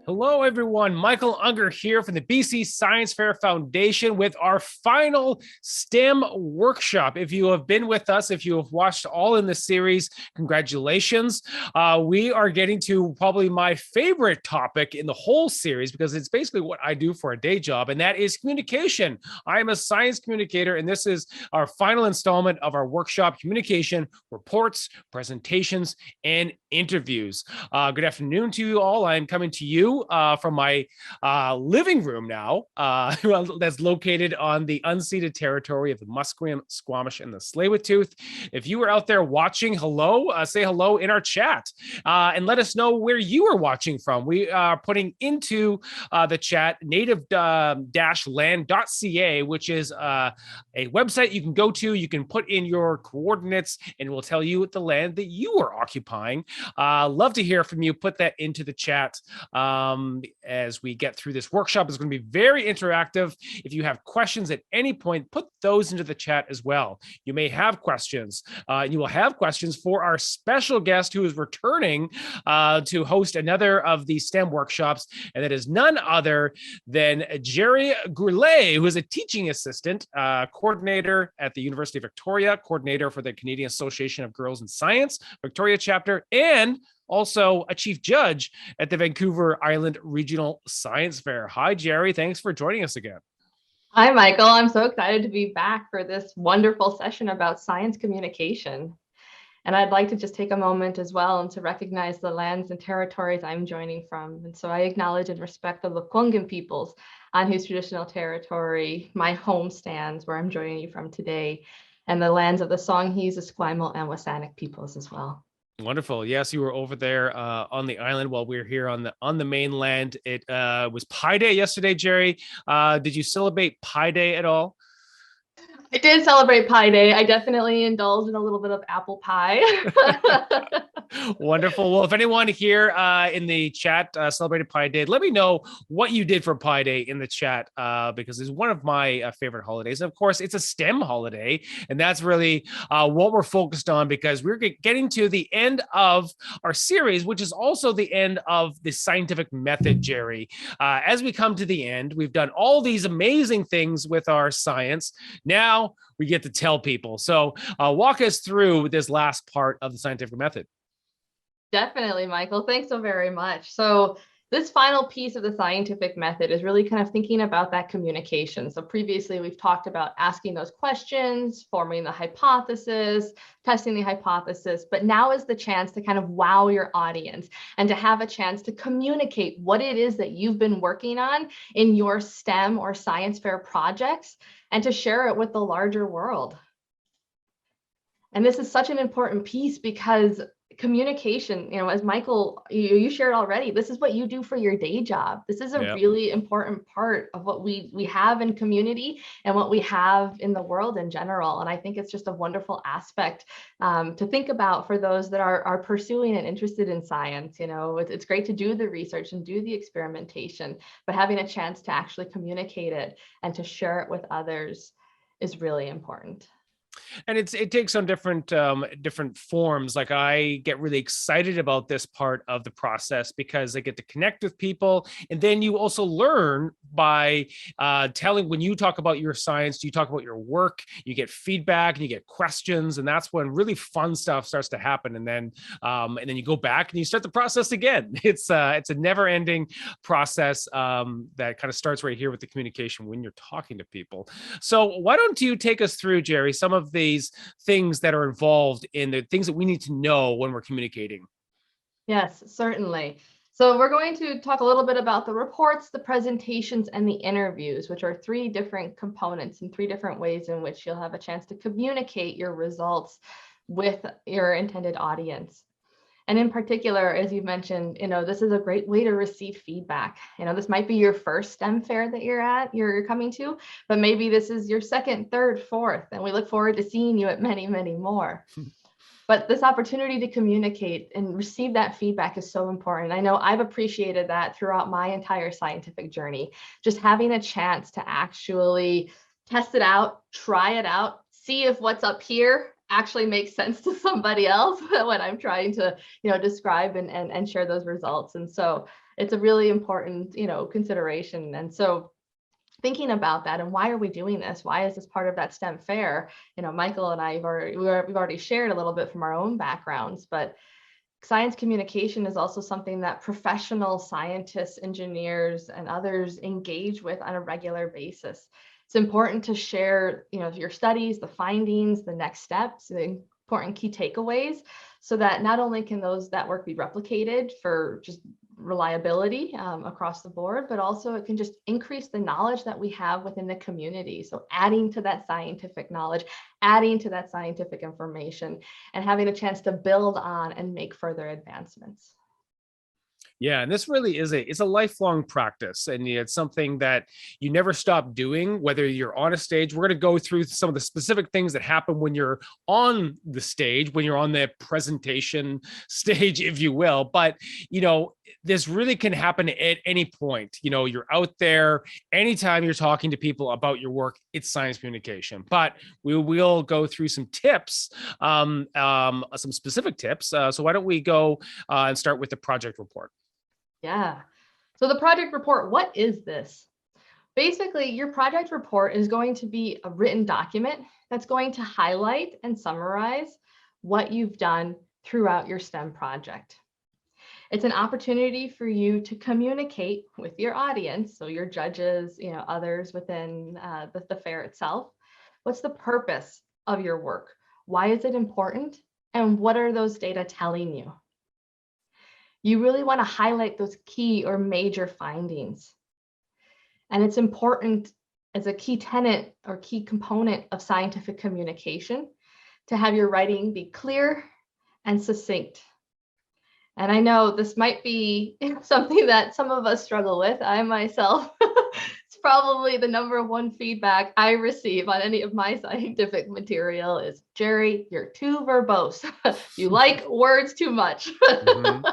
Hello, everyone. Michael Unger here from the BC Science Fair Foundation with our final STEM workshop. If you have been with us, if you have watched all in the series, congratulations. We are getting to probably my favorite topic in the whole series because it's basically what I do for a day job, and that is communication. I am a science communicator, and this is our final installment of our workshop, Communication, Reports, Presentations, and Interviews. Good afternoon to you all. I'm coming to you from my living room now, that's located on the unceded territory of the Musqueam, Squamish, and the Tsleil-Waututh. If you are out there watching, hello, say hello in our chat, and let us know where you are watching from. We are putting into the chat native-land.ca, which is a website you can go to. You can put in your coordinates, and it will tell you the land that you are occupying. Love to hear from you. Put that into the chat. As we get through this workshop. It's going to be very interactive. If you have questions at any point, put those into the chat as well. You may have questions. You will have questions for our special guest who is returning to host another of the STEM workshops, and that is none other than Gerry Gourlay, who is a teaching assistant, coordinator at the University of Victoria, coordinator for the Canadian Association of Girls in Science, Victoria chapter, and also a chief judge at the Vancouver Island Regional Science Fair. Hi, Gerry. Thanks for joining us again. Hi, Michael. I'm so excited to be back for this wonderful session about science communication. And I'd like to just take a moment as well and to recognize the lands and territories I'm joining from. And so I acknowledge and respect the Lekwungen peoples on whose traditional territory my home stands, where I'm joining you from today, and the lands of the Songhees, Esquimalt, and Wasanich peoples as well. Wonderful. Yes, you were over there on the island while we were here on the mainland. It was Pi Day yesterday, Gerry. Did you celebrate Pi Day at all? I did celebrate Pi Day. I definitely indulged in a little bit of apple pie. Wonderful. Well, if anyone here in the chat celebrated Pi Day, let me know what you did for Pi Day in the chat, because it's one of my favorite holidays. And of course, it's a STEM holiday, and that's really what we're focused on, because we're getting to the end of our series, which is also the end of the scientific method, Gerry. As we come to the end, we've done all these amazing things with our science. Now we get to tell people. So walk us through this last part of the scientific method. Definitely, Michael. Thanks so very much. So this final piece of the scientific method is really kind of thinking about that communication. So previously we've talked about asking those questions, forming the hypothesis, testing the hypothesis, but now is the chance to kind of wow your audience and to have a chance to communicate what it is that you've been working on in your STEM or science fair projects and to share it with the larger world. And this is such an important piece because communication, as Michael, you shared already, this is what you do for your day job. This is a really important part of what we have in community and what we have in the world in general. And I think it's just a wonderful aspect to think about for those that are pursuing and interested in science. It's great to do the research and do the experimentation, but having a chance to actually communicate it and to share it with others is really important. And it takes on different forms. Like, I get really excited about this part of the process because I get to connect with people, and then you also learn by telling. When you talk about your science, you talk about your work, you get feedback and you get questions, and that's when really fun stuff starts to happen. And then you go back and you start the process again. It's a never-ending process that kind of starts right here with the communication when you're talking to people. So why don't you take us through, Gerry, some of these things that are involved in the things that we need to know when we're communicating? Yes, certainly. So we're going to talk a little bit about the reports, the presentations, and the interviews, which are three different components and three different ways in which you'll have a chance to communicate your results with your intended audience. And in particular, as you mentioned, this is a great way to receive feedback. This might be your first STEM fair that you're coming to, but maybe this is your second, third, fourth, and we look forward to seeing you at many, many more. But this opportunity to communicate and receive that feedback is so important. I know I've appreciated that throughout my entire scientific journey, just having a chance to actually test it out, try it out, see if what's up here actually makes sense to somebody else when I'm trying to, describe and share those results. And so It's a really important, consideration. And so thinking about that, and why are we doing this? Why is this part of that STEM fair? Michael and I we've already shared a little bit from our own backgrounds, but science communication is also something that professional scientists, engineers, and others engage with on a regular basis. It's important to share, your studies, the findings, the next steps, the important key takeaways, so that not only can that work be replicated for just reliability across the board, but also it can just increase the knowledge that we have within the community. So adding to that scientific knowledge, adding to that scientific information, and having a chance to build on and make further advancements. Yeah, and this really it's a lifelong practice, and it's something that you never stop doing, whether you're on a stage. We're going to go through some of the specific things that happen when you're on the stage, when you're on the presentation stage, if you will. But, this really can happen at any point. You're out there, anytime you're talking to people about your work, it's science communication. But we will go through some tips, some specific tips. So why don't we go and start with the project report? Yeah. So the project report, what is this? Basically, your project report is going to be a written document that's going to highlight and summarize what you've done throughout your STEM project. It's an opportunity for you to communicate with your audience, so your judges, others within the fair itself. What's the purpose of your work? Why is it important? And what are those data telling you? You really want to highlight those key or major findings. And it's important as a key tenet or key component of scientific communication to have your writing be clear and succinct. And I know this might be something that some of us struggle with. I myself, it's probably the number one feedback I receive on any of my scientific material is, Gerry, you're too verbose. You like words too much. Mm-hmm.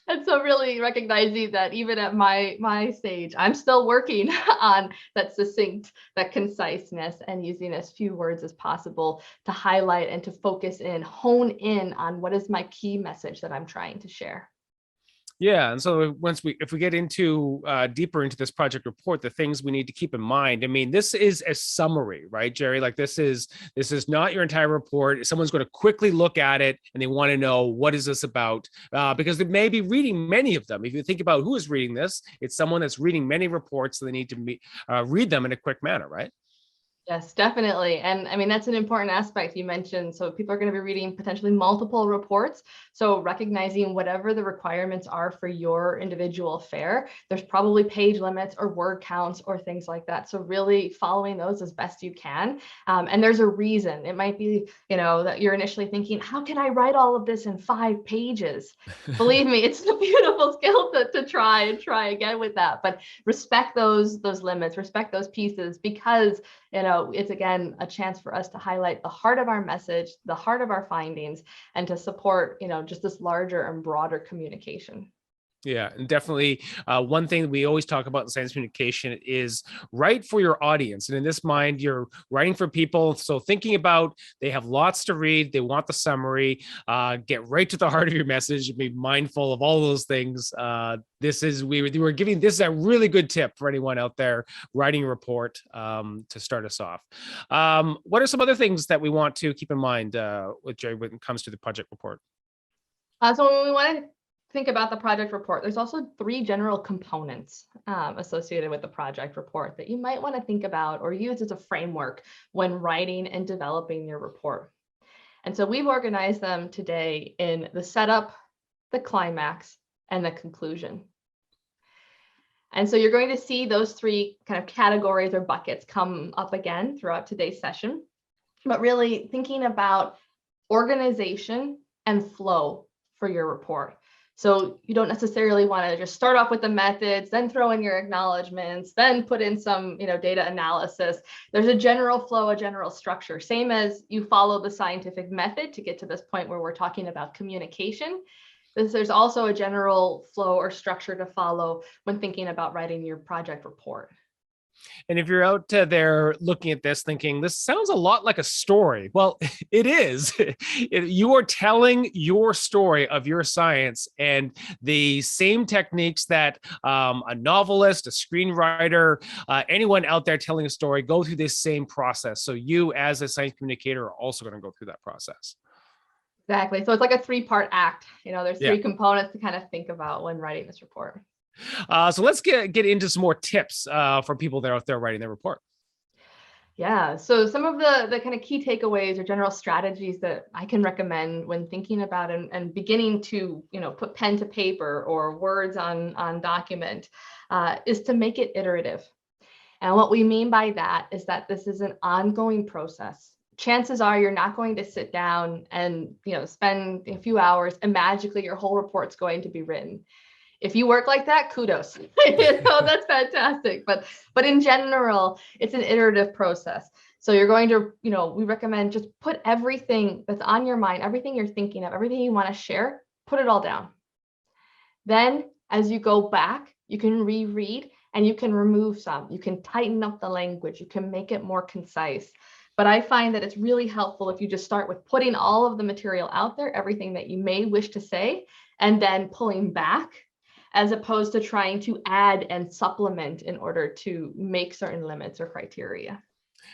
And so really recognizing that even at my stage, I'm still working on that succinct, that conciseness, and using as few words as possible to highlight and to focus in, hone in on what is my key message that I'm trying to share. Yeah, and so if we get into deeper into this project report, the things we need to keep in mind. I mean, this is a summary, right, Gerry? Like this is not your entire report. Someone's going to quickly look at it and they want to know, what is this about? Because they may be reading many of them. If you think about who is reading this, it's someone that's reading many reports, so they need to read them in a quick manner, right? Yes, definitely. And I mean, that's an important aspect you mentioned. So people are going to be reading potentially multiple reports. So recognizing whatever the requirements are for your individual fair, there's probably page limits or word counts or things like that. So really following those as best you can. And there's a reason. It might be, that you're initially thinking, how can I write all of this in 5 pages? Believe me, it's a beautiful skill to try again with that. But respect those limits, respect those pieces, because it's again a chance for us to highlight the heart of our message, the heart of our findings, and to support, just this larger and broader communication. Yeah, and definitely one thing that we always talk about in science communication is write for your audience. And in this mind, you're writing for people. So thinking about, they have lots to read, they want the summary, get right to the heart of your message, be mindful of all those things. We were giving this a really good tip for anyone out there writing a report to start us off. What are some other things that we want to keep in mind with Gerry when it comes to the project report? So when we want to think about the project report, there's also 3 general components associated with the project report that you might want to think about or use as a framework when writing and developing your report. And so we've organized them today in the setup, the climax, and the conclusion. And so you're going to see those 3 kind of categories or buckets come up again throughout today's session, but really thinking about organization and flow for your report. So you don't necessarily want to just start off with the methods, then throw in your acknowledgements, then put in some, data analysis. There's a general flow, a general structure, same as you follow the scientific method to get to this point where we're talking about communication. There's also a general flow or structure to follow when thinking about writing your project report. And if you're out there looking at this thinking, this sounds a lot like a story. Well, it is. You are telling your story of your science, and the same techniques that a novelist, a screenwriter, anyone out there telling a story go through this same process. So you as a science communicator are also going to go through that process. Exactly. So it's like a three-part act. There's Yeah. three components to kind of think about when writing this report. So let's get into some more tips for people that are out there writing their report. Yeah. So some of the kind of key takeaways or general strategies that I can recommend when thinking about and beginning to, put pen to paper or words on document is to make it iterative. And what we mean by that is that this is an ongoing process. Chances are you're not going to sit down and, spend a few hours and magically your whole report's going to be written. If you work like that, kudos. That's fantastic. But in general, it's an iterative process. So you're going to, we recommend just put everything that's on your mind, everything you're thinking of, everything you want to share, put it all down. Then as you go back, you can reread and you can remove some. You can tighten up the language. You can make it more concise. But I find that it's really helpful if you just start with putting all of the material out there, everything that you may wish to say, and then pulling back, as opposed to trying to add and supplement in order to make certain limits or criteria.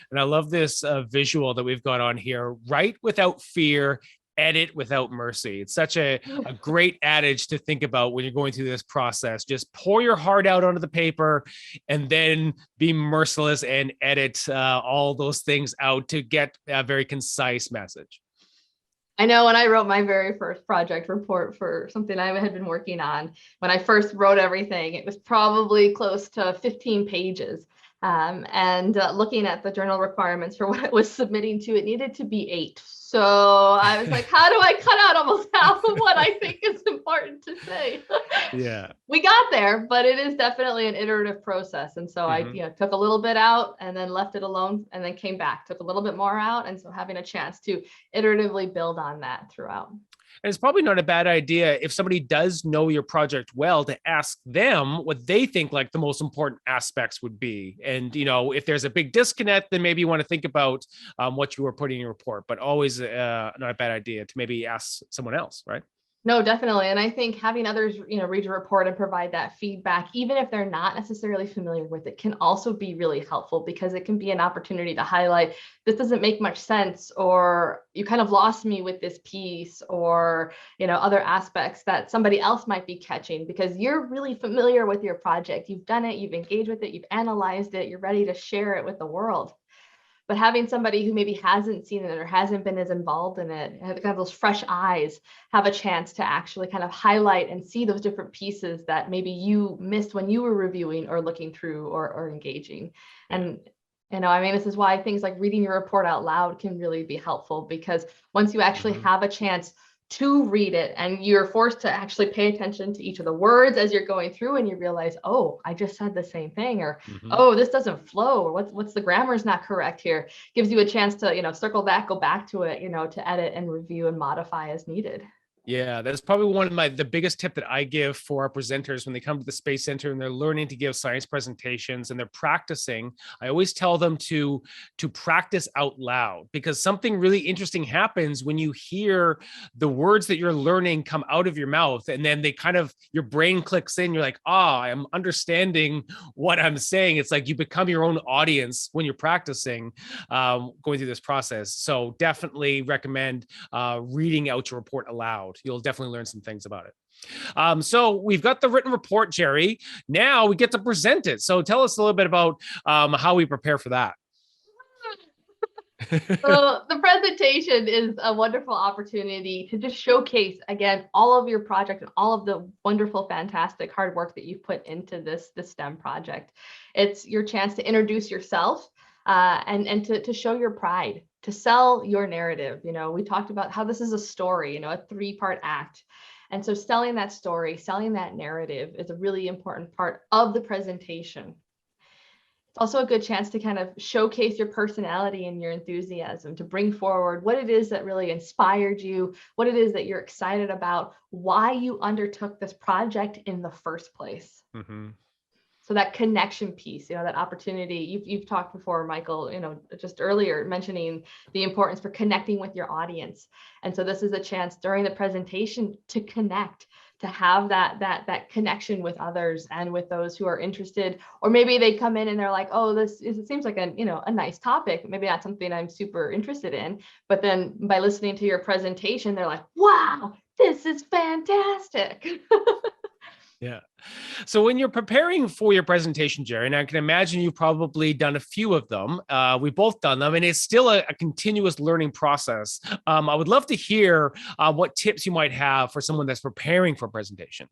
And I love this visual that we've got on here. Write without fear, edit without mercy. It's such a great adage to think about when you're going through this process. Just pour your heart out onto the paper and then be merciless and edit all those things out to get a very concise message. I know when I wrote my very first project report for something I had been working on, when I first wrote everything, it was probably close to 15 pages. Looking at the journal requirements for what I was submitting to, it needed to be 8. So I was like, how do I cut out almost half of what I think is important to say? Yeah. We got there, but it is definitely an iterative process. And so I took a little bit out and then left it alone and then came back, took a little bit more out. And so having a chance to iteratively build on that throughout. And it's probably not a bad idea if somebody does know your project well to ask them what they think like the most important aspects would be. And, if there's a big disconnect, then maybe you want to think about what you were putting in your report, but always not a bad idea to maybe ask someone else, right? No, definitely. And I think having others, read your report and provide that feedback, even if they're not necessarily familiar with it, can also be really helpful because it can be an opportunity to highlight, this doesn't make much sense, or you kind of lost me with this piece, or, other aspects that somebody else might be catching because you're really familiar with your project. You've done it, you've engaged with it, you've analyzed it, you're ready to share it with the world. But having somebody who maybe hasn't seen it or hasn't been as involved in it, kind of those fresh eyes, have a chance to actually kind of highlight and see those different pieces that maybe you missed when you were reviewing or looking through or engaging. And this is why things like reading your report out loud can really be helpful, because once you actually have a chance to read it and you're forced to actually pay attention to each of the words as you're going through, and you realize, oh, I just said the same thing, or oh, this doesn't flow, or what's the grammar's not correct here, gives you a chance to circle back, go back to it, to edit and review and modify as needed. Yeah, that's probably one of the biggest tip that I give for our presenters when they come to the Space Center and they're learning to give science presentations and they're practicing. I always tell them to practice out loud, because something really interesting happens when you hear the words that you're learning come out of your mouth, and then they kind of, your brain clicks in. You're like, I'm understanding what I'm saying. It's like you become your own audience when you're practicing going through this process. So definitely recommend reading out your report aloud. You'll definitely learn some things about it. So we've got the written report, Gerry. Now we get to present it. So tell us a little bit about how we prepare for that. So the presentation is a wonderful opportunity to just showcase, again, all of your project and all of the wonderful, fantastic hard work that you've put into this STEM project. It's your chance to introduce yourself and to show your pride, to sell your narrative. We talked about how this is a story, a 3-part act. And so selling that story, selling that narrative is a really important part of the presentation. It's also a good chance to kind of showcase your personality and your enthusiasm, to bring forward what it is that really inspired you, what it is that you're excited about, why you undertook this project in the first place. So that connection piece, that opportunity, you've talked before, Michael, just earlier mentioning the importance for connecting with your audience. And so this is a chance during the presentation to connect, to have that connection with others and with those who are interested, or maybe they come in and they're like, oh, it seems like a nice topic, maybe not something I'm super interested in, but then by listening to your presentation, they're like, wow, this is fantastic. Yeah. So when you're preparing for your presentation, Gerry, and I can imagine you've probably done a few of them. We've both done them, and it's still a continuous learning process. I would love to hear what tips you might have for someone that's preparing for a presentation.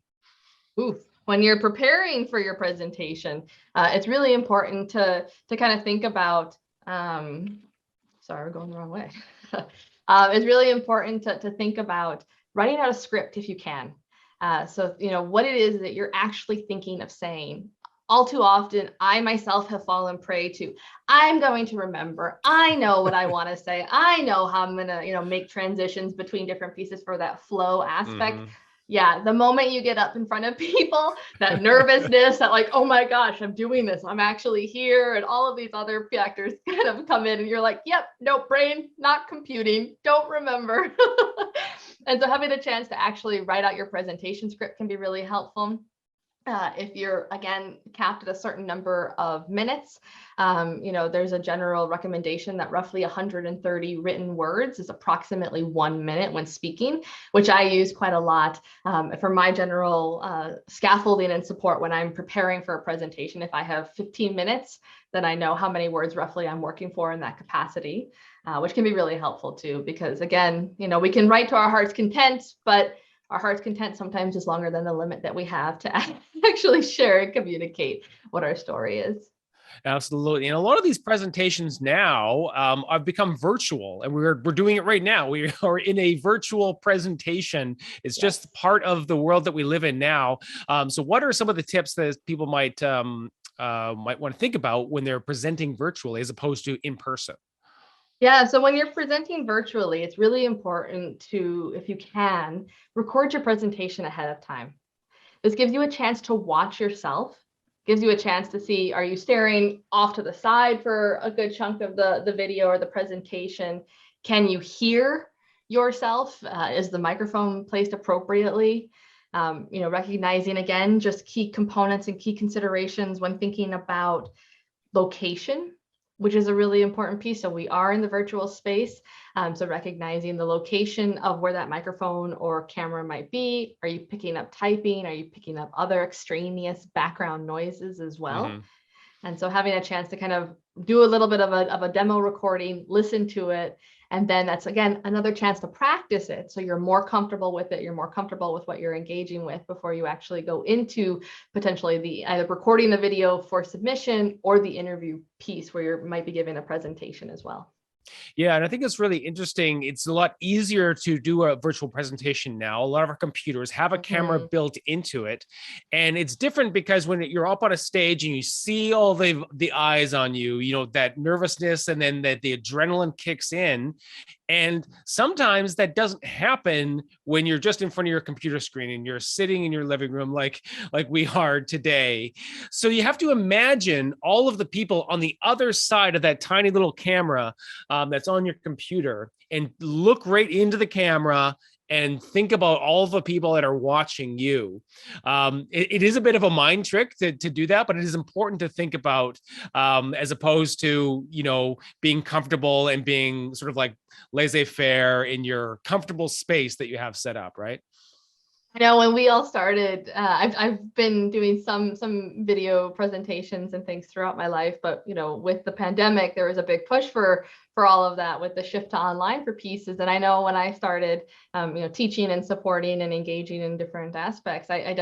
Ooh, when you're preparing for your presentation, it's really important to kind of think about, sorry, we're going the wrong way. It's really important to think about writing out a script if you can. So, what it is that you're actually thinking of saying. All too often, I myself have fallen prey to, I'm going to remember, I know what I want to say. I know how I'm going to, make transitions between different pieces for that flow aspect. Mm-hmm. Yeah, the moment you get up in front of people, that nervousness, that like, oh my gosh, I'm doing this, I'm actually here, and all of these other factors kind of come in, and you're like, yep, no, brain, not computing, don't remember. And so having a chance to actually write out your presentation script can be really helpful. If you're, again, capped at a certain number of minutes, there's a general recommendation that roughly 130 written words is approximately 1 minute when speaking, which I use quite a lot for my general scaffolding and support when I'm preparing for a presentation. If I have 15 minutes, then I know how many words roughly I'm working for in that capacity, which can be really helpful too, because again, we can write to our heart's content, but our heart's content sometimes is longer than the limit that we have to actually share and communicate what our story is. Absolutely. And a lot of these presentations now have become virtual, and we're doing it right now. We are in a virtual presentation. It's just part of the world that we live in now. So what are some of the tips that people might want to think about when they're presenting virtually as opposed to in person? Yeah, so when you're presenting virtually, it's really important to, if you can, record your presentation ahead of time. This gives you a chance to watch yourself, gives you a chance to see, are you staring off to the side for a good chunk of the video or the presentation? Can you hear yourself? Is the microphone placed appropriately? Recognizing, again, just key components and key considerations when thinking about location, which is a really important piece. So we are in the virtual space. So recognizing the location of where that microphone or camera might be. Are you picking up typing? Are you picking up other extraneous background noises as well? Mm-hmm. And so having a chance to kind of do a little bit of a demo recording, listen to it, and then that's, again, another chance to practice it. So you're more comfortable with it. You're more comfortable with what you're engaging with before you actually go into potentially the either recording the video for submission or the interview piece where you might be giving a presentation as well. Yeah, and I think it's really interesting. It's a lot easier to do a virtual presentation now. A lot of our computers have a camera built into it. And it's different because when you're up on a stage and you see all the eyes on you, that nervousness, and then that the adrenaline kicks in. And sometimes that doesn't happen when you're just in front of your computer screen and you're sitting in your living room like we are today. So you have to imagine all of the people on the other side of that tiny little camera that's on your computer, and look right into the camera and think about all the people that are watching you. It is a bit of a mind trick to do that, but it is important to think about as opposed to, being comfortable and being sort of like laissez-faire in your comfortable space that you have set up, right? I know when we all started, I've been doing some video presentations and things throughout my life, but with the pandemic, there was a big push for all of that with the shift to online for pieces. And I know when I started, teaching and supporting and engaging in different aspects, I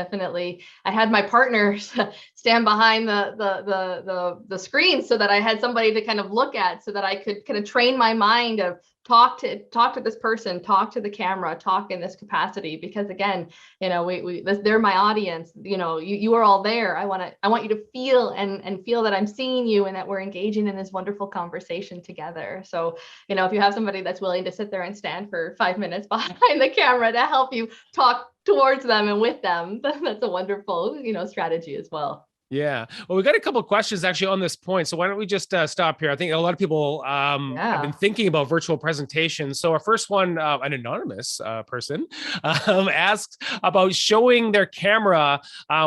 had my partners stand behind the screen so that I had somebody to kind of look at, so that I could kind of train my mind of talk to this person, talk to the camera, talk in this capacity, because again, they're my audience. You are all there. I want you to feel and feel that I'm seeing you and that we're engaging in this wonderful conversation together. So, if you have somebody that's willing to sit there and stand for 5 minutes behind the camera to help you talk towards them and with them, that's a wonderful, strategy as well. Yeah. Well, we got a couple of questions actually on this point. So why don't we just stop here? I think a lot of people have been Yeah. thinking about virtual presentations. So our first one, an anonymous person, asks about showing their camera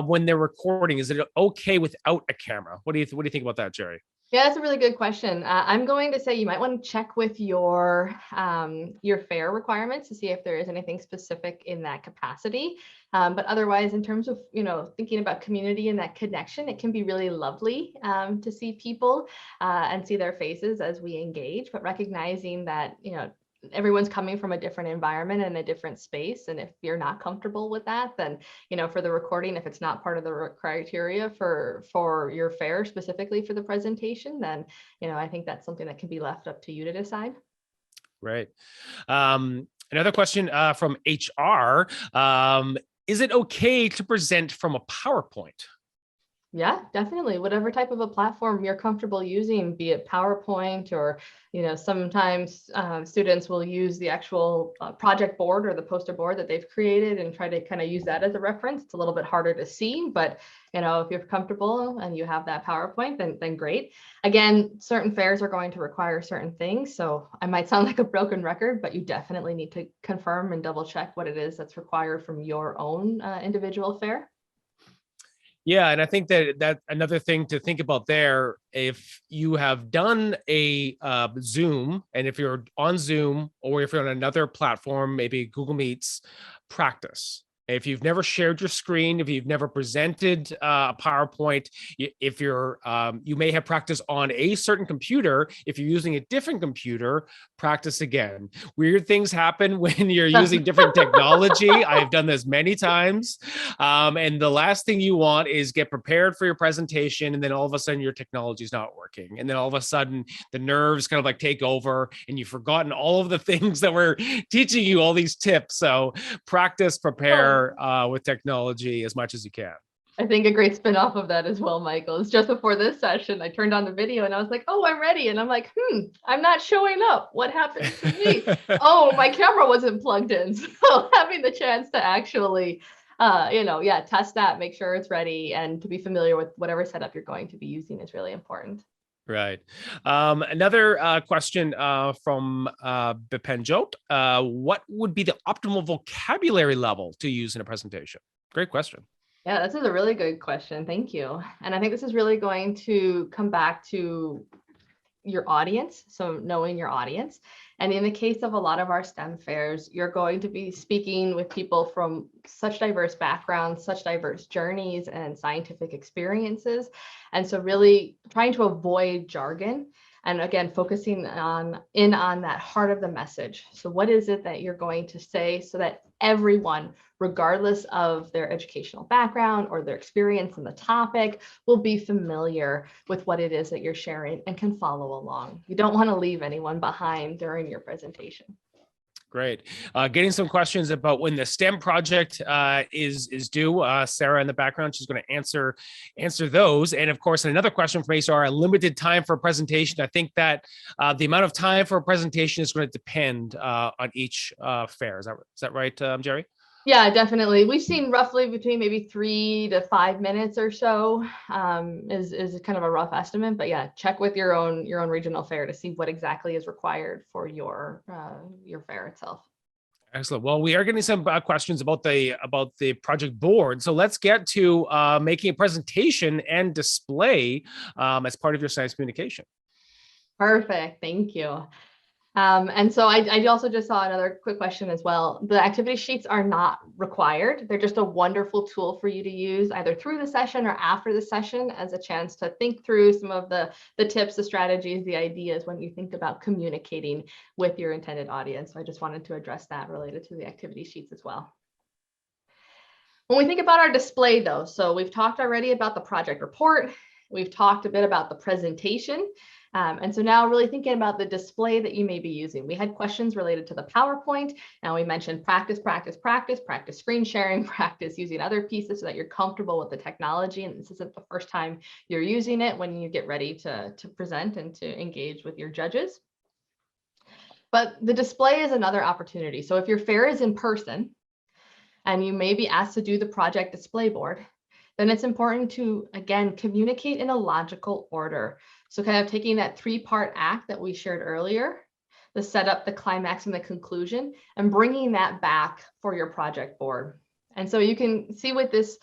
when they're recording. Is it okay without a camera? What do you think about that, Gerry? Yeah, that's a really good question. I'm going to say you might want to check with your FAIR requirements to see if there is anything specific in that capacity. But otherwise, in terms of thinking about community and that connection, it can be really lovely to see people and see their faces as we engage. But recognizing that everyone's coming from a different environment and a different space, and if you're not comfortable with that, then for the recording, if it's not part of the criteria for your FAIR specifically for the presentation, then I think that's something that can be left up to you to decide. Right. Another question from HR. Is it okay to present from a PowerPoint? Yeah, definitely. Whatever type of a platform you're comfortable using, be it PowerPoint or, sometimes students will use the actual project board or the poster board that they've created and try to kind of use that as a reference. It's a little bit harder to see, but, if you're comfortable and you have that PowerPoint, then great. Again, certain fairs are going to require certain things. So I might sound like a broken record, but you definitely need to confirm and double check what it is that's required from your own individual fair. Yeah, and I think that another thing to think about there, if you have done a Zoom, and if you're on Zoom or if you're on another platform, maybe Google Meets, practice. If you've never shared your screen, if you've never presented a PowerPoint, if you may have practiced on a certain computer. If you're using a different computer, practice again. Weird things happen when you're using different technology. I've done this many times. And the last thing you want is get prepared for your presentation, and then all of a sudden your technology is not working. And then all of a sudden the nerves kind of like take over and you've forgotten all of the things that we're teaching you, all these tips. So practice, prepare with technology as much as you can. I think a great spin-off of that as well, Michael, is just before this session, I turned on the video and I was like, oh, I'm ready. And I'm like, I'm not showing up. What happened to me? Oh, my camera wasn't plugged in. So having the chance to actually, test that, make sure it's ready, and to be familiar with whatever setup you're going to be using is really important. Right. Another question from Bipenjot. What would be the optimal vocabulary level to use in a presentation? Great question. Yeah, this is a really good question. Thank you. And I think this is really going to come back to your audience. So knowing your audience. And in the case of a lot of our STEM fairs, you're going to be speaking with people from such diverse backgrounds, such diverse journeys and scientific experiences. And so really trying to avoid jargon. And again, focusing on that heart of the message. So what is it that you're going to say so that everyone, regardless of their educational background or their experience in the topic, will be familiar with what it is that you're sharing and can follow along. You don't want to leave anyone behind during your presentation. Great. Getting some questions about when the STEM project is due. Sarah in the background, she's going to answer those. And of course, another question from HR, a limited time for a presentation. I think that the amount of time for a presentation is going to depend on each fair. Is that right, Gerry? Yeah, definitely. We've seen roughly between maybe 3 to 5 minutes or so is kind of a rough estimate. But yeah, check with your own regional fair to see what exactly is required for your fair itself. Excellent. Well, we are getting some questions about the project board. So let's get to making a presentation and display as part of your science communication. Perfect. Thank you. And so I also just saw another quick question as well. The activity sheets are not required. They're just a wonderful tool for you to use either through the session or after the session as a chance to think through some of the tips, the strategies, the ideas when you think about communicating with your intended audience. So I just wanted to address that related to the activity sheets as well. When we think about our display though, so we've talked already about the project report. We've talked a bit about the presentation. And so now really thinking about the display that you may be using. We had questions related to the PowerPoint. Now we mentioned practice screen sharing, practice using other pieces so that you're comfortable with the technology. And this isn't the first time you're using it when you get ready to present and to engage with your judges. But the display is another opportunity. So if your fair is in person and you may be asked to do the project display board, then it's important to, again, communicate in a logical order. So kind of taking that three-part act that we shared earlier, the setup, the climax, and the conclusion, and bringing that back for your project board. And so you can see with this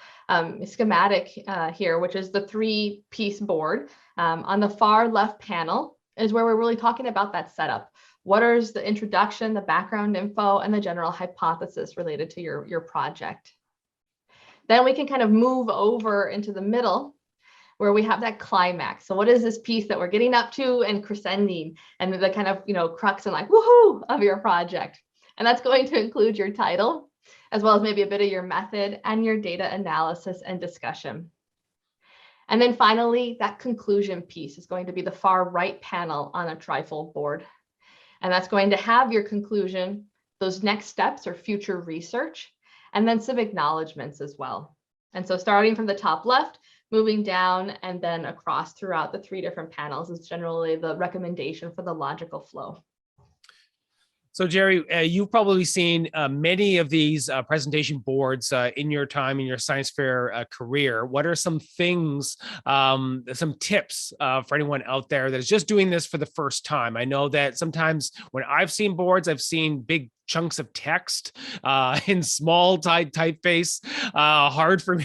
schematic here, which is the 3-piece board, on the far left panel is where we're really talking about that setup. What is the introduction, the background info, and the general hypothesis related to your project? Then we can kind of move over into the middle where we have that climax. So what is this piece that we're getting up to and crescending, and the kind of, crux and like woohoo of your project? And that's going to include your title, as well as maybe a bit of your method and your data analysis and discussion. And then finally, that conclusion piece is going to be the far right panel on a trifold board. And that's going to have your conclusion, those next steps or future research, and then some acknowledgements as well. And so starting from the top left, moving down and then across throughout the 3 different panels is generally the recommendation for the logical flow. So, Gerry, you've probably seen many of these presentation boards in your time in your science fair career. What are some things, some tips for anyone out there that is just doing this for the first time? I know that sometimes when I've seen boards, I've seen big chunks of text in small typeface, hard for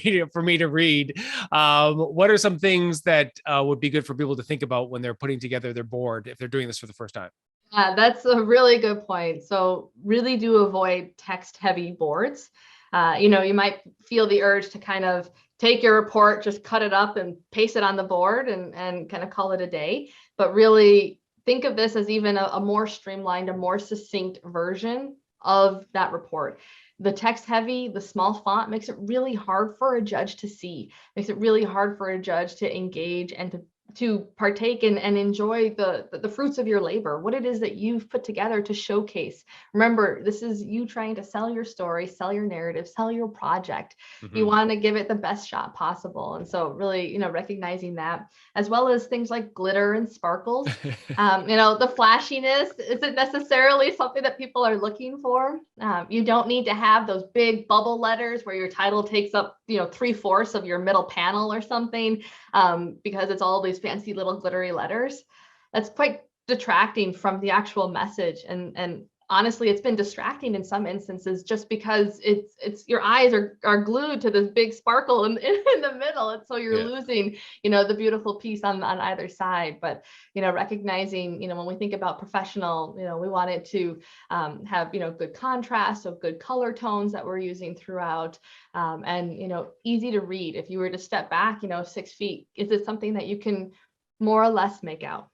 me to read. What are some things that would be good for people to think about when they're putting together their board if they're doing this for the first time? That's a really good point. So really do avoid text-heavy boards. You might feel the urge to kind of take your report, just cut it up and paste it on the board and kind of call it a day. But really think of this as even a more streamlined, a more succinct version of that report. The text heavy, the small font makes it really hard for a judge to see, makes it really hard for a judge to engage and to partake in and enjoy the fruits of your labor, what it is that you've put together to showcase. Remember, this is you trying to sell your story, sell your narrative, sell your project. Mm-hmm. You want to give it the best shot possible. And so really, recognizing that, as well as things like glitter and sparkles, the flashiness isn't necessarily something that people are looking for. You don't need to have those big bubble letters where your title takes up, 3/4 of your middle panel or something, because it's all these fancy little glittery letters. That's quite detracting from the actual message, and honestly, it's been distracting in some instances just because it's your eyes are glued to this big sparkle in the middle, and so you're losing the beautiful piece on either side. But recognizing when we think about professional, we want it to have good contrast, so good color tones that we're using throughout, and easy to read. If you were to step back 6 feet, is it something that you can more or less make out?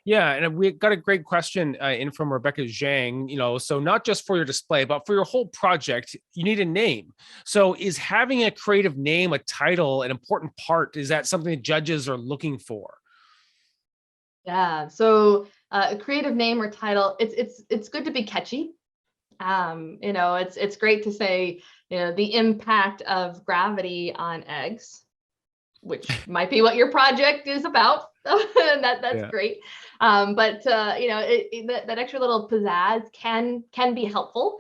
Yeah, and we got a great question in from Rebecca Zhang. So not just for your display, but for your whole project, you need a name. So is having a creative name, a title, an important part? Is that something that judges are looking for? Yeah, so a creative name or title, it's good to be catchy. It's great to say, the impact of gravity on eggs, which might be what your project is about. That's great. But that extra little pizzazz can be helpful,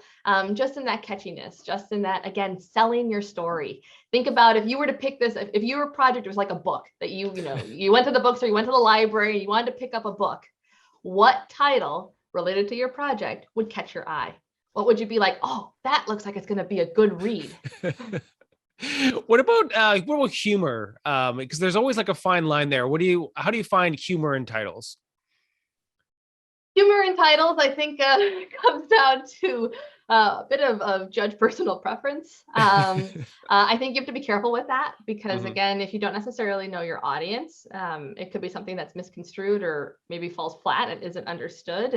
just in that catchiness, just in that, again, selling your story. Think about if you were to pick this, if your project was like a book that you went to the bookstore, you went to the library, you wanted to pick up a book, what title related to your project would catch your eye? What would you be like, oh, that looks like it's going to be a good read? What about humor? Because there's always like a fine line there. How do you find humor in titles? Humor in titles, I think, comes down to a bit of judge personal preference. I think you have to be careful with that because, again, if you don't necessarily know your audience, it could be something that's misconstrued or maybe falls flat and isn't understood.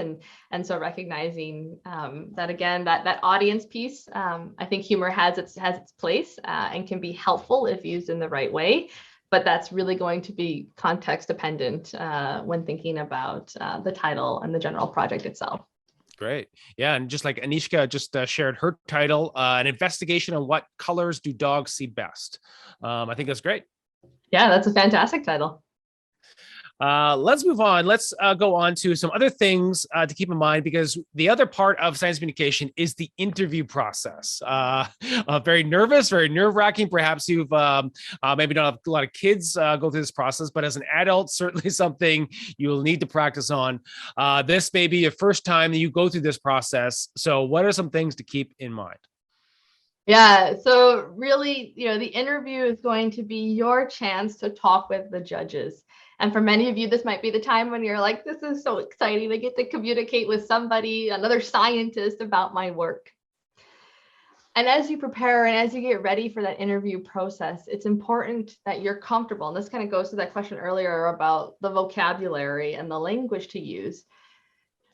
And so recognizing that, again, that audience piece, I think humor has its place and can be helpful if used in the right way. But that's really going to be context dependent when thinking about the title and the general project itself. Great. Yeah. And just like Anishka just shared her title, an investigation on what colors do dogs see best. I think that's great. Yeah, that's a fantastic title. Let's move on. Let's go on to some other things to keep in mind, because the other part of science communication is the interview process. Very nervous, very nerve-wracking. Perhaps you've maybe not a lot of kids go through this process, but as an adult, certainly something you'll need to practice on. This may be your first time that you go through this process. So what are some things to keep in mind? Yeah, so really, the interview is going to be your chance to talk with the judges. And for many of you, this might be the time when you're like, this is so exciting. I get to communicate with somebody, another scientist, about my work. And as you prepare and as you get ready for that interview process, it's important that you're comfortable. And this kind of goes to that question earlier about the vocabulary and the language to use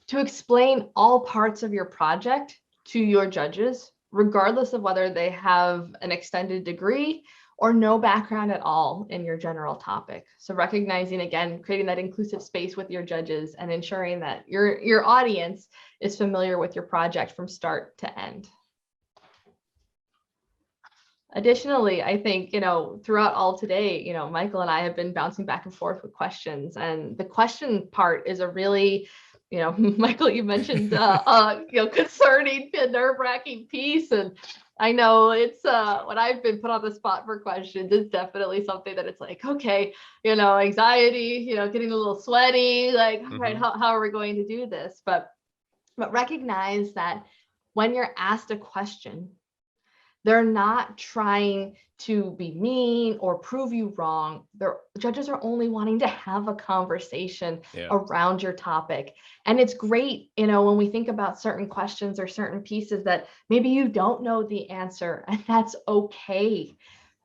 to explain all parts of your project to your judges, regardless of whether they have an extended degree or no background at all in your general topic. So recognizing, again, creating that inclusive space with your judges and ensuring that your audience is familiar with your project from start to end. Additionally, I think, throughout all today, Michael and I have been bouncing back and forth with questions, and the question part is a really, Michael, you mentioned, concerning, nerve-wracking piece. And I know it's when I've been put on the spot for questions, it's definitely something that it's like, okay, anxiety, getting a little sweaty, like, all right, how are we going to do this? But recognize that when you're asked a question, they're not trying to be mean or prove you wrong. Judges are only wanting to have a conversation around your topic. And it's great, when we think about certain questions or certain pieces that maybe you don't know the answer, and that's okay.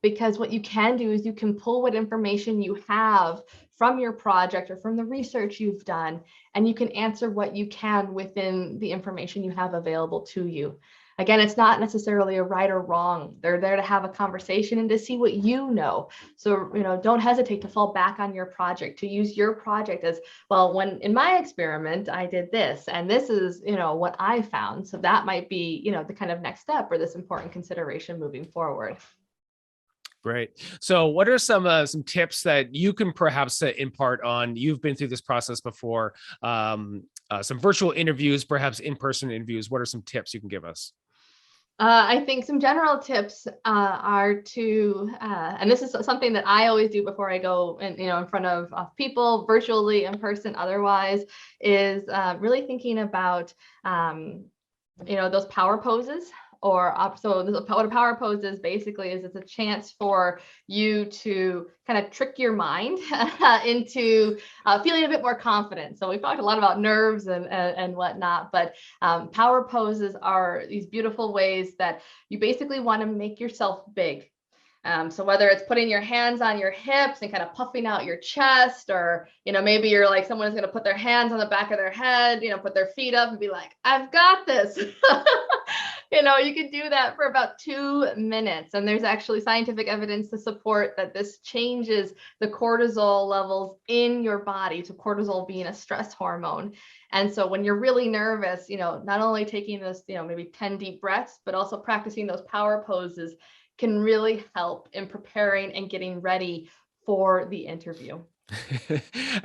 Because what you can do is you can pull what information you have from your project or from the research you've done, and you can answer what you can within the information you have available to you. Again, it's not necessarily a right or wrong. They're there to have a conversation and to see what you know. So, don't hesitate to fall back on your project, to use your project as, well, when in my experiment, I did this, and this is, what I found. So that might be, the kind of next step or this important consideration moving forward. Great. So what are some tips that you can perhaps impart on? You've been through this process before, some virtual interviews, perhaps in-person interviews. What are some tips you can give us? I think some general tips are to, and this is something that I always do before I go in front of people, virtually, in person, otherwise, is really thinking about, those power poses. So what a power pose is basically is it's a chance for you to kind of trick your mind into feeling a bit more confident. So we've talked a lot about nerves and whatnot, but power poses are these beautiful ways that you basically want to make yourself big. So whether it's putting your hands on your hips and kind of puffing out your chest, or, maybe you're like someone is going to put their hands on the back of their head, put their feet up and be like, I've got this. You can do that for about 2 minutes. And there's actually scientific evidence to support that this changes the cortisol levels in your body. So cortisol being a stress hormone. And so when you're really nervous, not only taking this, maybe 10 deep breaths, but also practicing those power poses can really help in preparing and getting ready for the interview.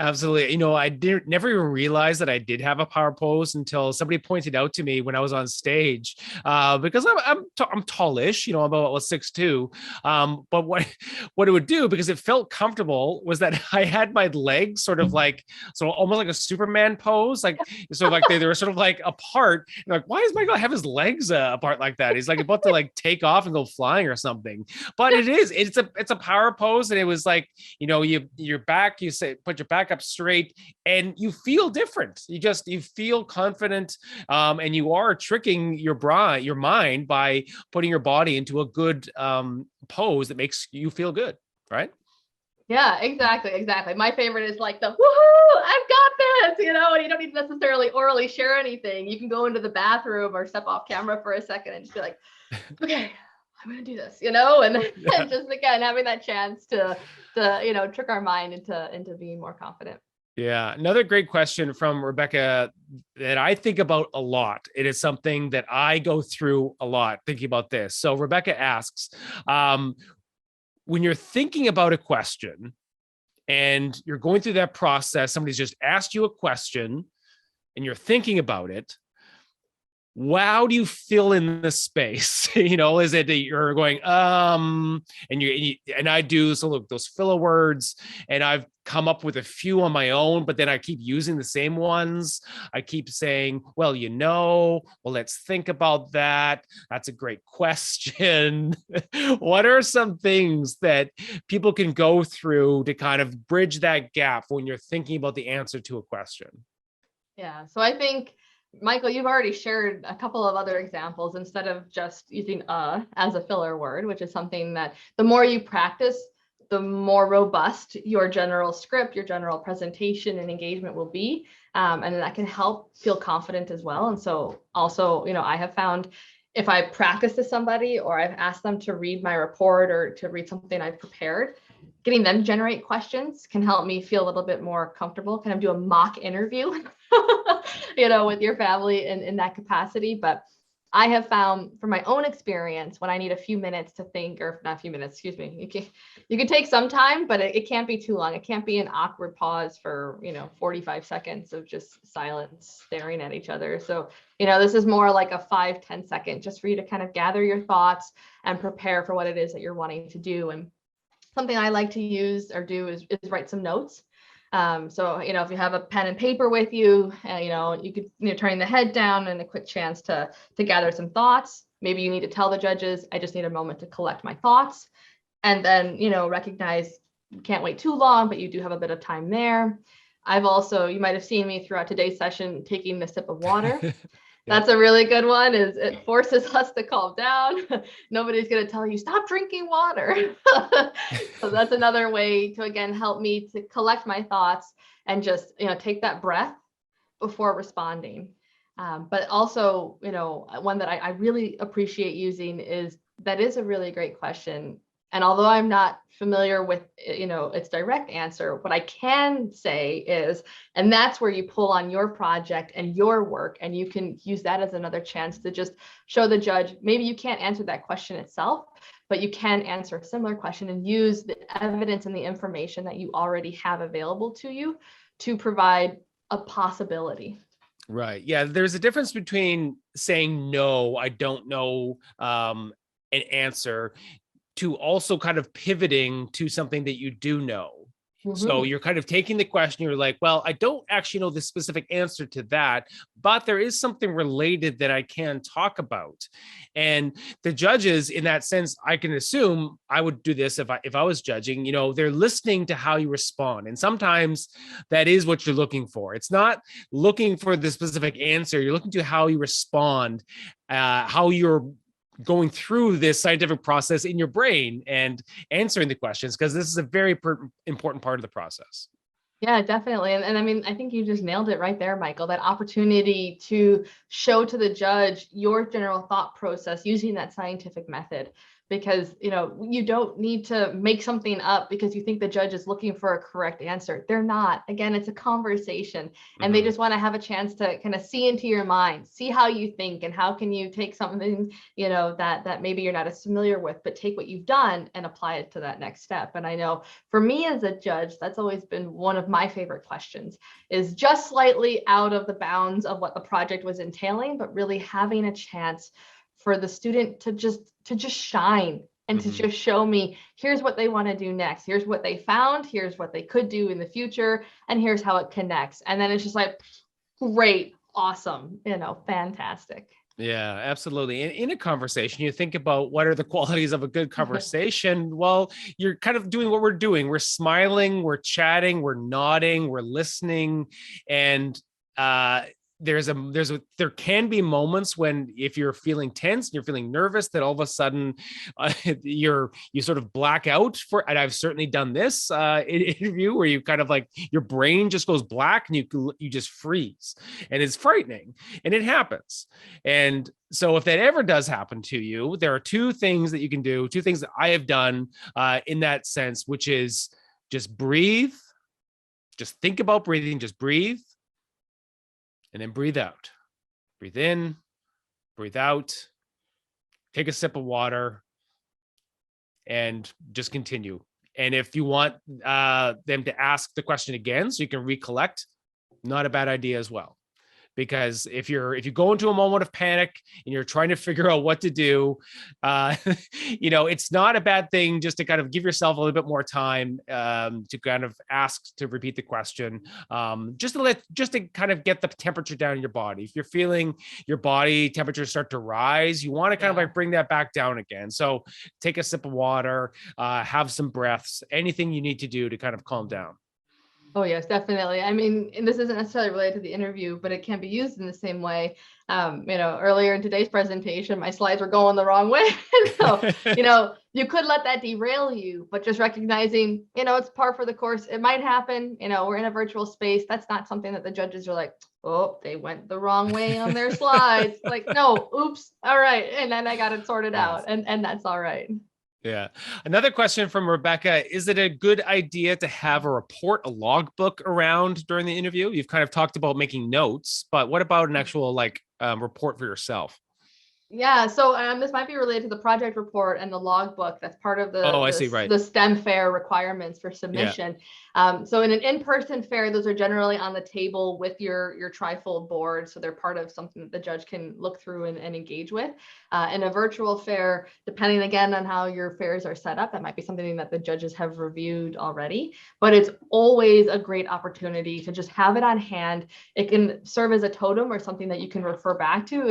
Absolutely. I never even realized that I did have a power pose until somebody pointed out to me when I was on stage, because I'm tallish, I'm about 6'2". But what it would do, because it felt comfortable, was that I had my legs sort of like, so almost like a Superman pose, like, so like they were sort of like apart. And like, why is Michael have his legs apart like that? He's like about to like take off and go flying or something. But it's a power pose, and it was like, your back. You say, put your back up straight, and you feel different. You feel confident, and you are tricking your mind by putting your body into a good pose that makes you feel good, right? Yeah, exactly. My favorite is like the woohoo, I've got this, and you don't need to necessarily orally share anything. You can go into the bathroom or step off camera for a second and just be like, okay, I'm going to do this, and just again, having that chance to trick our mind into being more confident. Yeah. Another great question from Rebecca that I think about a lot. It is something that I go through a lot thinking about this. So Rebecca asks, when you're thinking about a question and you're going through that process, somebody's just asked you a question and you're thinking about it, how do you fill in the space? Is it that you're going, and I do some of those filler words, and I've come up with a few on my own, but then I keep using the same ones. I keep saying, well, let's think about that. That's a great question. What are some things that people can go through to kind of bridge that gap when you're thinking about the answer to a question? Yeah, so I think, Michael, you've already shared a couple of other examples instead of just using as a filler word, which is something that the more you practice, the more robust your general script, your general presentation and engagement will be. And that can help feel confident as well. And so also, I have found if I practice to somebody or I've asked them to read my report or to read something I've prepared, getting them to generate questions can help me feel a little bit more comfortable, kind of do a mock interview, with your family in that capacity. But I have found from my own experience, when I need a few minutes to think, or not a few minutes, excuse me, you can take some time, but it can't be too long. It can't be an awkward pause for, 45 seconds of just silence staring at each other. So, this is more like a 5-10 second just for you to kind of gather your thoughts and prepare for what it is that you're wanting to do. And something I like to use or do is write some notes. So, if you have a pen and paper with you, you could, turn the head down and a quick chance to gather some thoughts. Maybe you need to tell the judges, I just need a moment to collect my thoughts. And then, recognize you can't wait too long, but you do have a bit of time there. You might have seen me throughout today's session, taking a sip of water. That's a really good one. It forces us to calm down. Nobody's going to tell you, stop drinking water. So that's another way to, again, help me to collect my thoughts and just, take that breath before responding. But also, one that I really appreciate using is a really great question. And although I'm not familiar with, its direct answer, what I can say is, and that's where you pull on your project and your work, and you can use that as another chance to just show the judge, maybe you can't answer that question itself, but you can answer a similar question and use the evidence and the information that you already have available to you to provide a possibility. Right. Yeah. There's a difference between saying, no, I don't know, an answer, to also kind of pivoting to something that you do know. Mm-hmm. So you're kind of taking the question, you're like, well, I don't actually know the specific answer to that, but there is something related that I can talk about. And the judges, in that sense, I can assume I would do this if I was judging, they're listening to how you respond. And sometimes that is what you're looking for. It's not looking for the specific answer. You're looking to how you respond, how you're going through this scientific process in your brain and answering the questions, because this is a very important part of the process. Yeah, definitely. And I mean, I think you just nailed it right there, Michael, that opportunity to show to the judge your general thought process using that scientific method. Because, you don't need to make something up because you think the judge is looking for a correct answer. They're not. Again, it's a conversation, and they just want to have a chance to kind of see into your mind, see how you think, and how can you take something, that maybe you're not as familiar with, but take what you've done and apply it to that next step. And I know for me as a judge, that's always been one of my favorite questions, is just slightly out of the bounds of what the project was entailing, but really having a chance for the student to just shine and to just show me, here's what they want to do next. Here's what they found. Here's what they could do in the future. And here's how it connects. And then it's just like, great, awesome, fantastic. Yeah, absolutely. In a conversation, you think about what are the qualities of a good conversation. Well, you're kind of doing what we're doing. We're smiling, we're chatting, we're nodding, we're listening. And there can be moments when, if you're feeling tense and you're feeling nervous, that all of a sudden you sort of black out and I've certainly done this interview where you kind of like your brain just goes black and you just freeze, and it's frightening, and it happens. And so if that ever does happen to you, there are two things that you can do, two things that I have done in that sense, which is just breathe, just think about breathing, just breathe. And then breathe out. Breathe in, breathe out, take a sip of water, and just continue. And if you want them to ask the question again so you can recollect, not a bad idea as well. Because if you go into a moment of panic and you're trying to figure out what to do, it's not a bad thing just to kind of give yourself a little bit more time to kind of ask to repeat the question, just to kind of get the temperature down in your body. If you're feeling your body temperature start to rise, you want to kind of like bring that back down again. So take a sip of water, have some breaths, anything you need to do to kind of calm down. Oh, yes, definitely. I mean, and this isn't necessarily related to the interview, but it can be used in the same way. Earlier in today's presentation, my slides were going the wrong way. So, you could let that derail you, but just recognizing, it's par for the course. It might happen. We're in a virtual space. That's not something that the judges are like, oh, they went the wrong way on their slides. Like, no, oops. All right. And then I got it sorted out. And that's all right. Yeah. Another question from Rebecca. Is it a good idea to have a logbook around during the interview? You've kind of talked about making notes, but what about an actual report for yourself? Yeah, so this might be related to the project report and the logbook. That's part of the STEM fair requirements for submission. Yeah. So in an in-person fair, those are generally on the table with your trifold board. So they're part of something that the judge can look through and engage with. In a virtual fair, depending again on how your fairs are set up, that might be something that the judges have reviewed already. But it's always a great opportunity to just have it on hand. It can serve as a totem or something that you can refer back to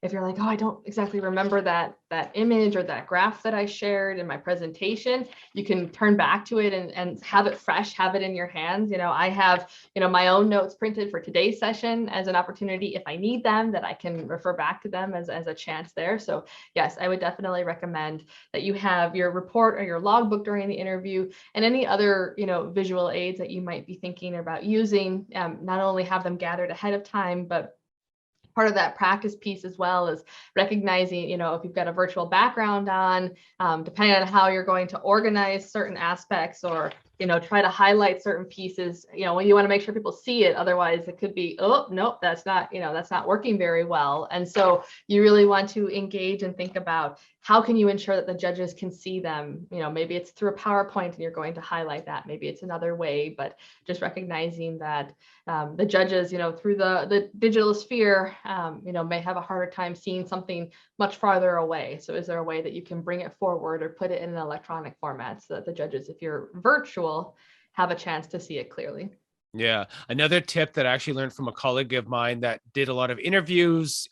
if you're like, oh, I don't exactly remember that image or that graph that I shared in my presentation. You can turn back to it and have it fresh, have it in your hands. I have, my own notes printed for today's session as an opportunity if I need them, that I can refer back to them as a chance there. So yes, I would definitely recommend that you have your report or your logbook during the interview, and any other, visual aids that you might be thinking about using. Not only have them gathered ahead of time, but part of that practice piece as well is recognizing, if you've got a virtual background on, depending on how you're going to organize certain aspects or, try to highlight certain pieces, when you want to make sure people see it. Otherwise it could be, oh, nope, that's not working very well. And so you really want to engage and think about how can you ensure that the judges can see them? Maybe it's through a PowerPoint and you're going to highlight that. Maybe it's another way, but just recognizing that the judges, through the digital sphere, may have a harder time seeing something much farther away. So is there a way that you can bring it forward or put it in an electronic format so that the judges, if you're virtual, have a chance to see it clearly? Yeah. Another tip that I actually learned from a colleague of mine that did a lot of interviews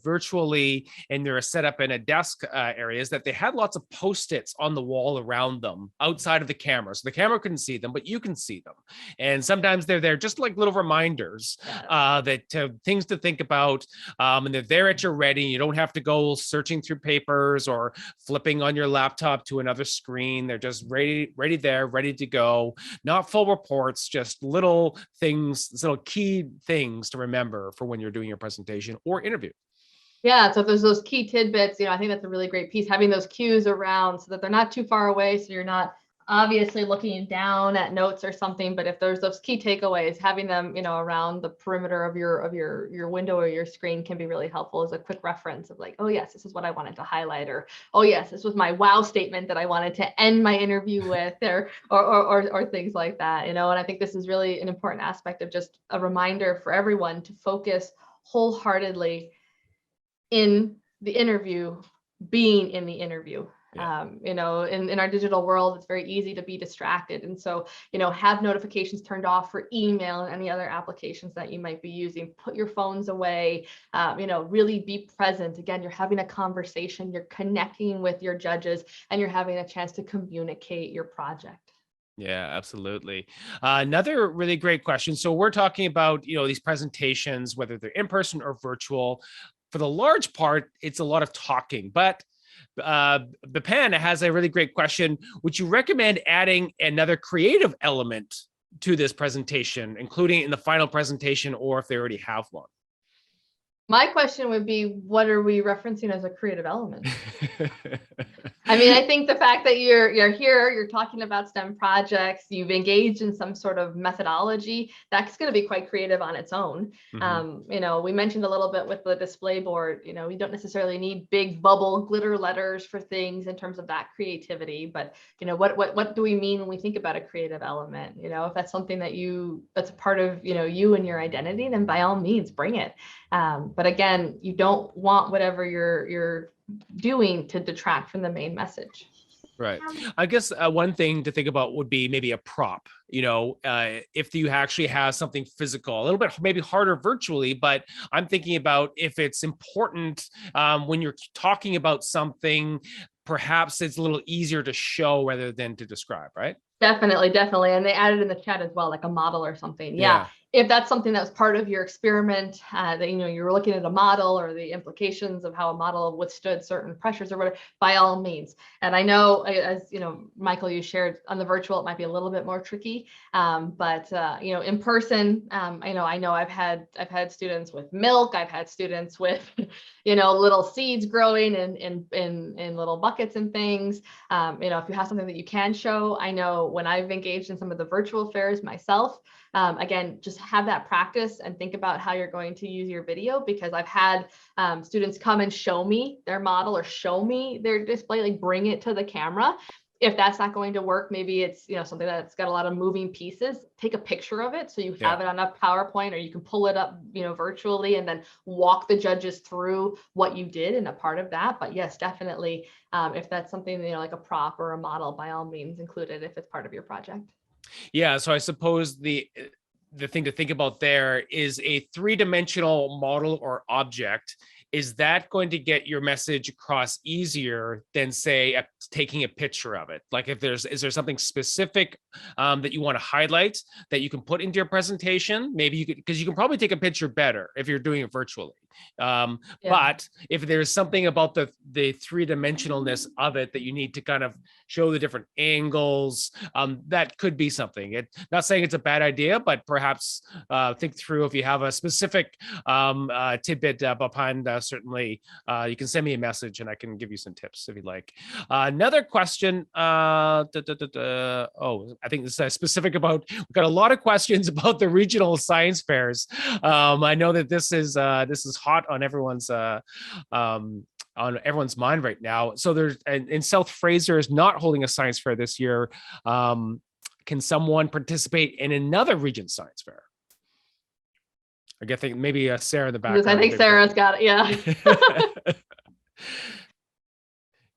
virtually, and they're set up in a desk area, is that they had lots of Postits on the wall around them outside of the camera. So the camera couldn't see them, but you can see them. And sometimes they're there just like little reminders that things to think about. And they're there at your ready. You don't have to go searching through papers or flipping on your laptop to another screen. They're just ready there, ready to go. Not full reports, just little key things to remember for when you're doing your presentation or interview. Yeah, so if there's those key tidbits, I think that's a really great piece, having those cues around so that they're not too far away, so you're not obviously looking down at notes or something. But if there's those key takeaways, having them, around the perimeter of your window or your screen can be really helpful as a quick reference of like, oh yes, this is what I wanted to highlight, or oh yes, this was my wow statement that I wanted to end my interview with, or things like that. And I think this is really an important aspect of just a reminder for everyone to focus wholeheartedly in the interview, being in the interview. Yeah. In our digital world, it's very easy to be distracted. And so, have notifications turned off for email and any other applications that you might be using. Put your phones away, really be present. Again, you're having a conversation, you're connecting with your judges, and you're having a chance to communicate your project. Yeah, absolutely. Another really great question. So we're talking about, these presentations, whether they're in person or virtual. For the large part, it's a lot of talking, but Bipan has a really great question. Would you recommend adding another creative element to this presentation, including in the final presentation, or if they already have one? My question would be, what are we referencing as a creative element? I mean, I think the fact that you're here, you're talking about STEM projects, you've engaged in some sort of methodology, that's going to be quite creative on its own. You know, we mentioned a little bit with the display board, you know, you don't necessarily need big bubble glitter letters for things in terms of that creativity, but you know, what do we mean when we think about a creative element? You know, if that's something that that's a part of, you know, you and your identity, then by all means bring it. But again, you don't want whatever you're doing to detract from the main message. Right. I guess one thing to think about would be maybe a prop, you know, if you actually have something physical, a little bit maybe harder virtually, but I'm thinking about if it's important when you're talking about something, perhaps it's a little easier to show rather than to describe, right? Definitely, definitely. And they added in the chat as well, like a model or something. Yeah. If that's something that was part of your experiment, that, you know, you were looking at a model or the implications of how a model withstood certain pressures or whatever, by all means. And I know, as you know, Michael, you shared on the virtual, it might be a little bit more tricky. But you know, in person, you know, I know I've had students with milk. I've had students with, you know, little seeds growing in little buckets and things. You know, if you have something that you can show, I know when I've engaged in some of the virtual fairs myself, again, just have that practice and think about how you're going to use your video, because I've had students come and show me their model or show me their display, like bring it to the camera. If that's not going to work, maybe it's, you know, something that's got a lot of moving pieces, take a picture of it so you have it on a PowerPoint, or you can pull it up, you know, virtually, and then walk the judges through what you did and a part of that. But yes, definitely, if that's something, you know, like a prop or a model, by all means include it if it's part of your project. Yeah, so I suppose the thing to think about there is a three-dimensional model or object. Is that going to get your message across easier than, say, taking a picture of it? Like, if is there something specific that you want to highlight that you can put into your presentation? Maybe you could, because you can probably take a picture better if you're doing it virtually. But if there's something about the three-dimensionalness of it that you need to kind of show the different angles, that could be something. Not saying it's a bad idea, but perhaps think through if you have a specific tidbit behind. Certainly, you can send me a message and I can give you some tips if you'd like. Another question. Oh, I think this is specific about. We've got a lot of questions about the regional science fairs. I know that this is hot on everyone's mind right now. So there's, and South Fraser is not holding a science fair this year. Can someone participate in another region science fair? I think maybe Sarah in the background. I think Sarah's got it. Yeah.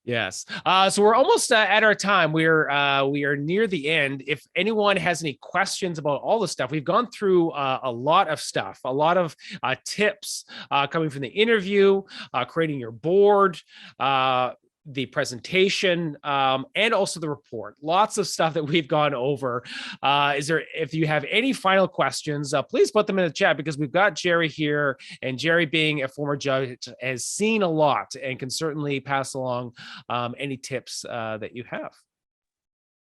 Yes. So we're almost at our time. We are near the end. If anyone has any questions about all the stuff, we've gone through a lot of stuff, a lot of tips coming from the interview, creating your board, the presentation, and also the report. Lots of stuff that we've gone over. If you have any final questions, please put them in the chat, because we've got Gerry here, and Gerry, being a former judge, has seen a lot and can certainly pass along any tips that you have.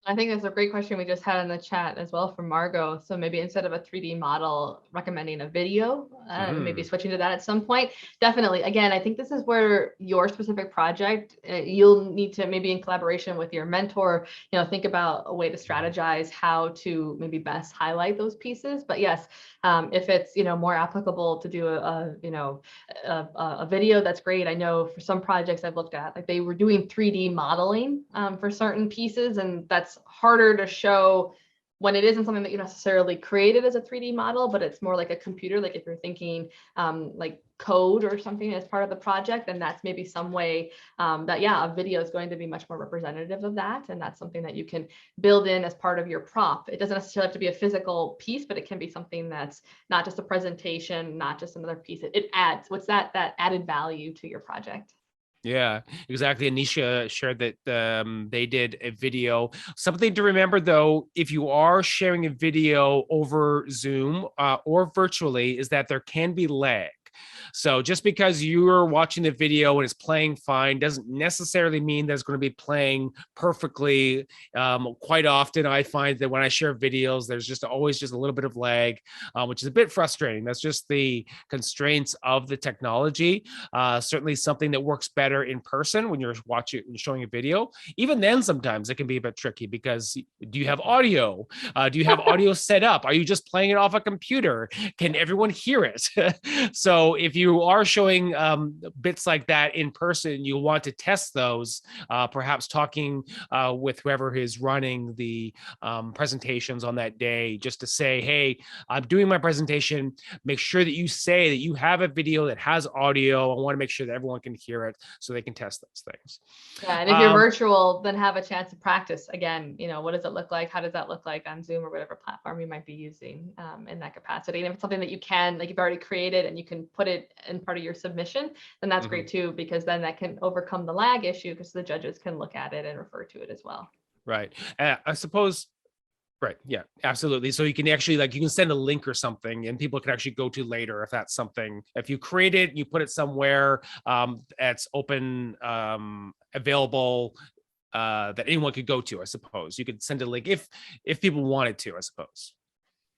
I think that's a great question we just had in the chat as well from Margot. So maybe instead of a 3D model, recommending a video, maybe switching to that at some point. Definitely. Again, I think this is where your specific project, you'll need to, maybe in collaboration with your mentor, you know, think about a way to strategize how to maybe best highlight those pieces. But yes, if it's, you know, more applicable to do a video, that's great. I know for some projects I've looked at, like they were doing 3D modeling for certain pieces, and that's harder to show when it isn't something that you necessarily created as a 3D model, but it's more like a computer, like if you're thinking like code or something as part of the project, then that's maybe some way that, yeah, a video is going to be much more representative of that. And that's something that you can build in as part of your prop. It doesn't necessarily have to be a physical piece, but it can be something that's not just a presentation, not just another piece. It adds, what's that added value to your project. Yeah, exactly. Anisha shared that they did a video. Something to remember, though, if you are sharing a video over Zoom or virtually, is that there can be lag. So just because you're watching the video and it's playing fine doesn't necessarily mean that it's going to be playing perfectly. Quite often I find that when I share videos, there's just always just a little bit of lag, which is a bit frustrating. That's just the constraints of the technology. Certainly something that works better in person when you're watching, showing a video. Even then, sometimes it can be a bit tricky because do you have audio? Do you have audio set up? Are you just playing it off a computer? Can everyone hear it? So if you are showing bits like that in person, you want to test those, perhaps talking with whoever is running the presentations on that day, just to say, hey, I'm doing my presentation. Make sure that you say that you have a video that has audio. I want to make sure that everyone can hear it so they can test those things. Yeah, and if you're virtual, then have a chance to practice again. What does it look like? How does that look like on Zoom or whatever platform you might be using in that capacity? And if it's something that you can, like you've already created and you can put it in part of your submission, then that's great too, because then that can overcome the lag issue because the judges can look at it and refer to it as well. Right. I suppose. Right. Yeah, absolutely. So you can actually you can send a link or something and people can actually go to later if that's something. If you create it, you put it somewhere that's open, available, that anyone could go to, I suppose. You could send a link if people wanted to, I suppose.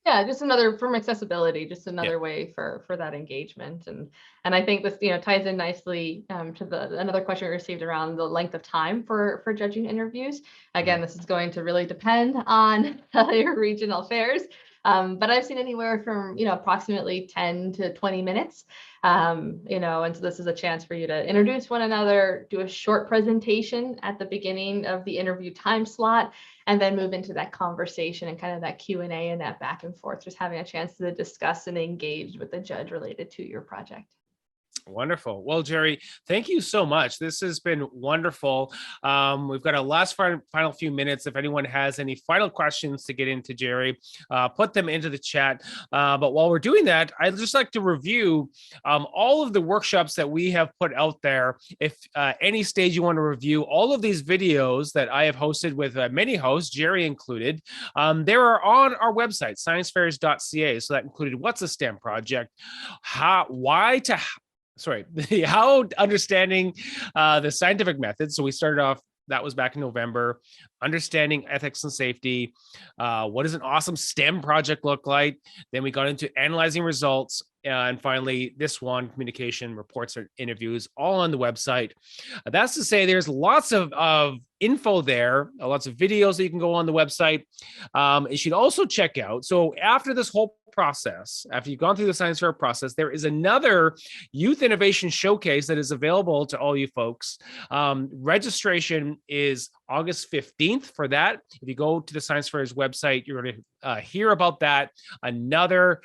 Yeah, just another from accessibility, just another way for that engagement. And I think this ties in nicely to another question we received around the length of time for judging interviews. Again, this is going to really depend on your regional fairs. But I've seen anywhere from approximately 10 to 20 minutes. And so this is a chance for you to introduce one another, do a short presentation at the beginning of the interview time slot, and then move into that conversation and kind of that Q&A and that back and forth, just having a chance to discuss and engage with the judge related to your project. Wonderful. Well, Gerry, thank you so much. This has been wonderful. We've got a last final few minutes. If anyone has any final questions to get into Gerry, put them into the chat. But while we're doing that, I'd just like to review all of the workshops that we have put out there. If any stage you want to review all of these videos that I have hosted with many hosts, Gerry included, they are on our website, sciencefairs.ca. So that included what's a STEM project, how understanding the scientific method. So we started off, that was back in November, understanding ethics and safety. What does an awesome STEM project look like? Then we got into analyzing results. And finally, this one, communication, reports, or interviews, all on the website. That's to say there's lots of info there, lots of videos that you can go on the website. You should also check out. So after this whole process, after you've gone through the science fair process, there is another youth innovation showcase that is available to all you folks. Registration is August 15th for that. If you go to the Science Fair's website, you're going to hear about that. Another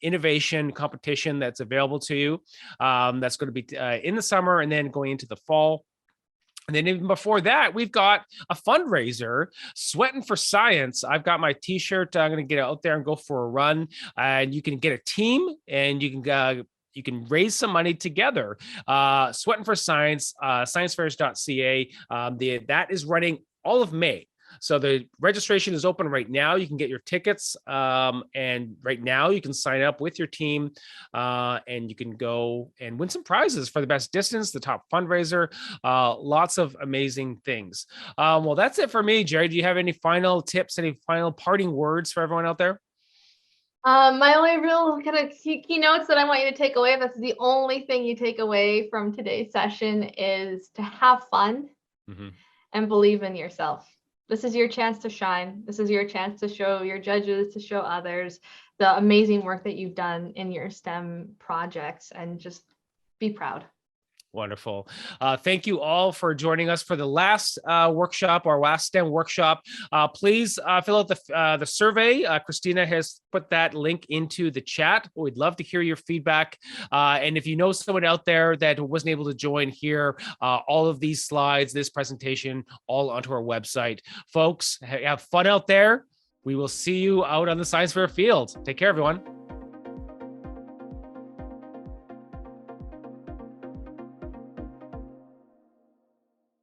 innovation competition that's available to you. That's going to be in the summer and then going into the fall. And then even before that, we've got a fundraiser, Sweating for Science. I've got my t-shirt. I'm going to get out there and go for a run. And you can get a team and you can raise some money together. Sweating for Science, sciencefairs.ca. That is running all of May. So the registration is open right now. You can get your tickets, and right now you can sign up with your team, and you can go and win some prizes for the best distance, the top fundraiser, lots of amazing things. Well, that's it for me. Gerry, do you have any final tips, any final parting words for everyone out there? My only real kind of key notes that I want you to take away, if that's the only thing you take away from today's session, is to have fun and believe in yourself. This is your chance to shine. This is your chance to show your judges, to show others the amazing work that you've done in your STEM projects, and just be proud. Wonderful. Thank you all for joining us for the last workshop, our last STEM workshop. Please fill out the survey. Christina has put that link into the chat. We'd love to hear your feedback. And if you know someone out there that wasn't able to join here, all of these slides, this presentation, all onto our website. Folks, have fun out there. We will see you out on the Science Fair field. Take care, everyone.